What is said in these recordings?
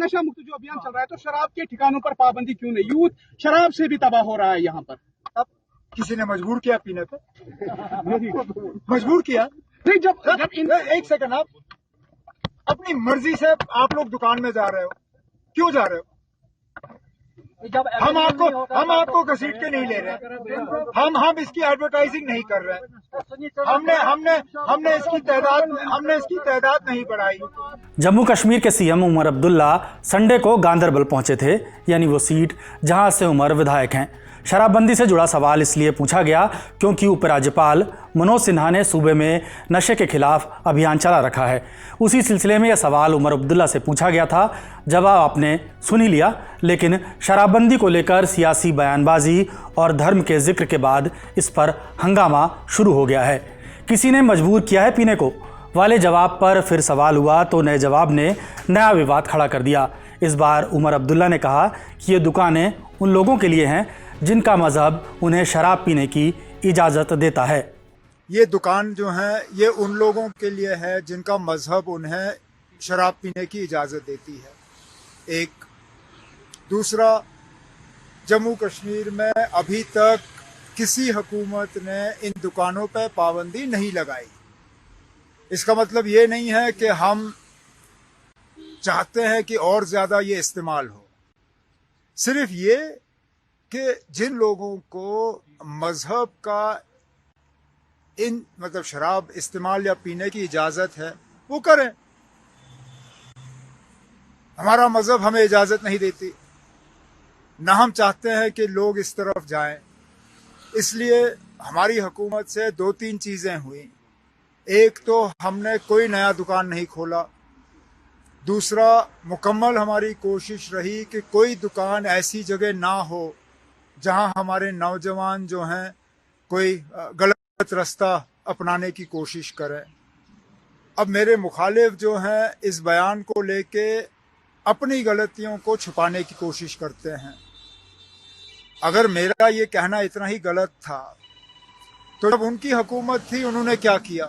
नशा मुक्त जो अभियान चल रहा है, तो शराब के ठिकानों पर पाबंदी क्यों नहीं? यूथ शराब से भी तबाह हो रहा है यहाँ पर। अब किसी ने मजबूर किया पीने पे? मजबूर किया नहीं, जब एक सेकंड, आप अपनी मर्जी से आप लोग दुकान में जा रहे हो, क्यों जा रहे हो? हम आपको घसीट के नहीं ले रहे, हम इसकी एडवर्टाइजिंग नहीं कर रहे, हमने इसकी तादाद नहीं बढ़ाई। जम्मू कश्मीर के सीएम उमर अब्दुल्ला संडे को गांदरबल पहुंचे थे, यानी वो सीट जहां से उमर विधायक हैं। शराबबंदी से जुड़ा सवाल इसलिए पूछा गया क्योंकि उपराज्यपाल मनोज सिन्हा ने सूबे में नशे के खिलाफ अभियान चला रखा है। उसी सिलसिले में यह सवाल उमर अब्दुल्ला से पूछा गया था। जवाब आपने सुन ही लिया, लेकिन शराबबंदी को लेकर सियासी बयानबाजी और धर्म के जिक्र के बाद इस पर हंगामा शुरू हो गया है। किसी ने मजबूर किया है पीने को वाले जवाब पर फिर सवाल हुआ तो नए जवाब ने नया विवाद खड़ा कर दिया। इस बार उमर अब्दुल्ला ने कहा कि ये दुकानें उन लोगों के लिए हैं जिनका मजहब उन्हें शराब पीने की इजाज़त देता है। ये दुकान जो है ये उन लोगों के लिए है जिनका मजहब उन्हें शराब पीने की इजाज़त देती है। एक दूसरा, जम्मू कश्मीर में अभी तक किसी हुकूमत ने इन दुकानों पर पाबंदी नहीं लगाई। इसका मतलब ये नहीं है कि हम चाहते हैं कि और ज़्यादा ये इस्तेमाल हो, सिर्फ ये कि जिन लोगों को मजहब का मतलब शराब इस्तेमाल या पीने की इजाज़त है वो करें। हमारा मजहब हमें इजाज़त नहीं देती, ना हम चाहते हैं कि लोग इस तरफ जाएं। इसलिए हमारी हुकूमत से दो तीन चीज़ें हुई। एक तो हमने कोई नया दुकान नहीं खोला, दूसरा मुकम्मल हमारी कोशिश रही कि कोई दुकान ऐसी जगह ना हो जहां हमारे नौजवान जो हैं कोई गलत रास्ता अपनाने की कोशिश करें। अब मेरे मुखालिफ जो हैं इस बयान को लेके अपनी गलतियों को छुपाने की कोशिश करते हैं। अगर मेरा ये कहना इतना ही गलत था तो जब उनकी हुकूमत थी उन्होंने क्या किया?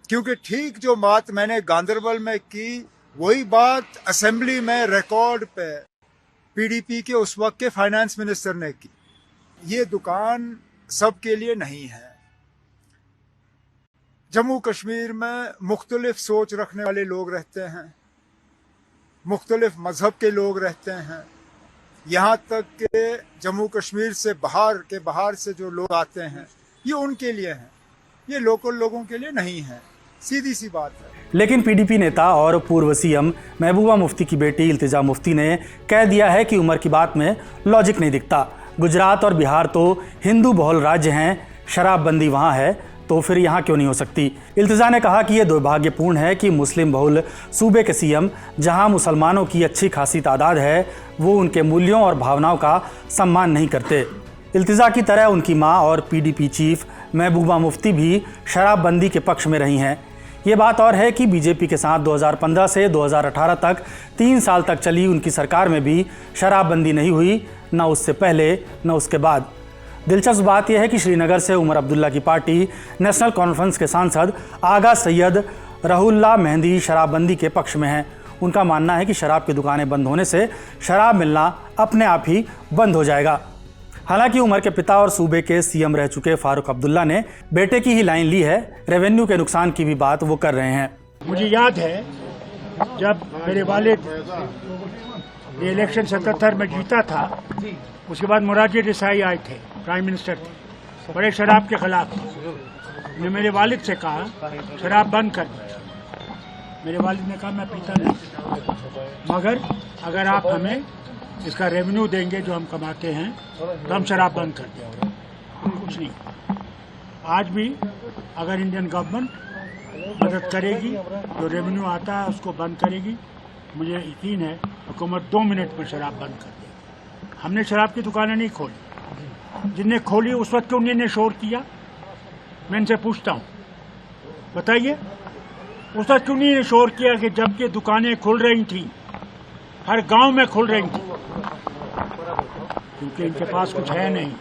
क्योंकि ठीक जो बात मैंने गांदरबल में की वही बात असेंबली में रिकॉर्ड पे पीडीपी के उस वक्त के फाइनेंस मिनिस्टर ने की। ये दुकान सबके लिए नहीं है। जम्मू कश्मीर में मुख्तलिफ सोच रखने वाले लोग रहते हैं, मुख्तलिफ मजहब के लोग रहते हैं। यहाँ तक कि जम्मू कश्मीर से बाहर से जो लोग आते हैं ये उनके लिए हैं, ये लोकल लोगों के लिए नहीं है। सीधी सी बात है। लेकिन पीडीपी नेता और पूर्व सीएम महबूबा मुफ्ती की बेटी इल्तिजा मुफ्ती ने कह दिया है कि उमर की बात में लॉजिक नहीं दिखता। गुजरात और बिहार तो हिंदू बहुल राज्य हैं, शराबबंदी वहाँ है तो फिर यहाँ क्यों नहीं हो सकती। इल्तिजा ने कहा कि यह दुर्भाग्यपूर्ण है कि मुस्लिम बहुल सूबे के सीएम जहाँ मुसलमानों की अच्छी खासी तादाद है वो उनके मूल्यों और भावनाओं का सम्मान नहीं करते। इल्तिजा की तरह उनकी माँ और पीडीपी चीफ महबूबा मुफ्ती भी शराबबंदी के पक्ष में रही हैं। ये बात और है कि बीजेपी के साथ 2015 से 2018 तक 3 साल तक चली उनकी सरकार में भी शराबबंदी नहीं हुई, न उससे पहले न उसके बाद। दिलचस्प बात यह है कि श्रीनगर से उमर अब्दुल्ला की पार्टी नेशनल कॉन्फ्रेंस के सांसद आगा सैयद रहूल्ला मेहंदी शराबबंदी के पक्ष में हैं। उनका मानना है कि शराब की दुकानें बंद होने से शराब मिलना अपने आप ही बंद हो जाएगा। हालांकि उमर के पिता और सूबे के सीएम रह चुके फारूक अब्दुल्ला ने बेटे की ही लाइन ली है। रेवेन्यू के नुकसान की भी बात वो कर रहे हैं। मुझे याद है जब मेरे वालिद ये इलेक्शन 77 में जीता था, उसके बाद मोरारजी देसाई आए थे, प्राइम मिनिस्टर थे, बड़े शराब के खिलाफ थे। मैंने मेरे वालिद से कहा शराब बंद कर दो। मेरे वालिद ने कहा मैं पीता नहीं, मगर अगर आप हमें इसका रेवेन्यू देंगे जो हम कमाते हैं तो हम शराब बंद कर देंगे। कुछ नहीं। आज भी अगर इंडियन गवर्नमेंट मदद करेगी, जो रेवेन्यू आता है उसको बंद करेगी, मुझे यकीन है हुकूमत 2 मिनट में शराब बंद कर देगी। हमने शराब की दुकानें नहीं खोली, जिनने खोली उस वक्त क्यों उन्होंने शोर किया? मैं इनसे पूछता हूँ, बताइए उस वक्त क्यों नहीं शोर किया कि जबकि दुकानें खुल रही थी, हर गांव में खुल रही थी, क्योंकि इनके पास कुछ है नहीं।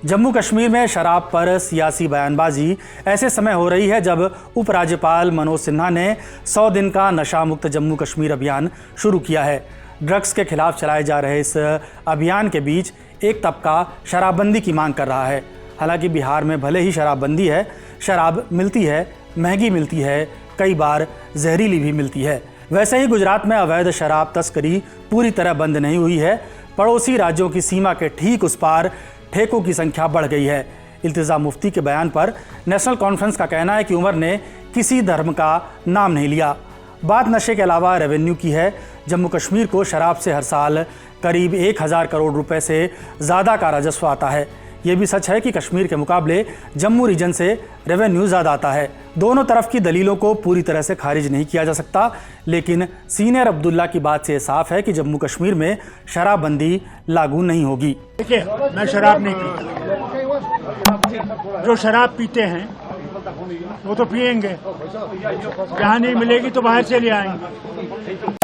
जम्मू कश्मीर में शराब पर सियासी बयानबाजी ऐसे समय हो रही है जब उपराज्यपाल मनोज सिन्हा ने 100 दिन का नशा मुक्त जम्मू कश्मीर अभियान शुरू किया है। ड्रग्स के खिलाफ चलाए जा रहे इस अभियान के बीच एक तबका शराबबंदी की मांग कर रहा है। हालांकि बिहार में भले ही शराबबंदी है, शराब मिलती है, महंगी मिलती है, कई बार जहरीली भी मिलती है। वैसे ही गुजरात में अवैध शराब तस्करी पूरी तरह बंद नहीं हुई है। पड़ोसी राज्यों की सीमा के ठीक उस पार ठेकों की संख्या बढ़ गई है। इल्तिजा मुफ्ती के बयान पर नेशनल कॉन्फ्रेंस का कहना है कि उमर ने किसी धर्म का नाम नहीं लिया। बात नशे के अलावा रेवेन्यू की है। जम्मू कश्मीर को शराब से हर साल करीब 1000 करोड़ रुपए से ज़्यादा का राजस्व आता है। ये भी सच है कि कश्मीर के मुकाबले जम्मू रीजन से रेवेन्यू ज़्यादा आता है। दोनों तरफ की दलीलों को पूरी तरह से खारिज नहीं किया जा सकता, लेकिन सीनियर अब्दुल्ला की बात से साफ है कि जम्मू कश्मीर में शराबबंदी लागू नहीं होगी। देखिए, मैं शराब नहीं पीता। जो शराब पीते हैं वो तो पिएंगे, जहाँ नहीं मिलेगी तो बाहर से ले आएंगे।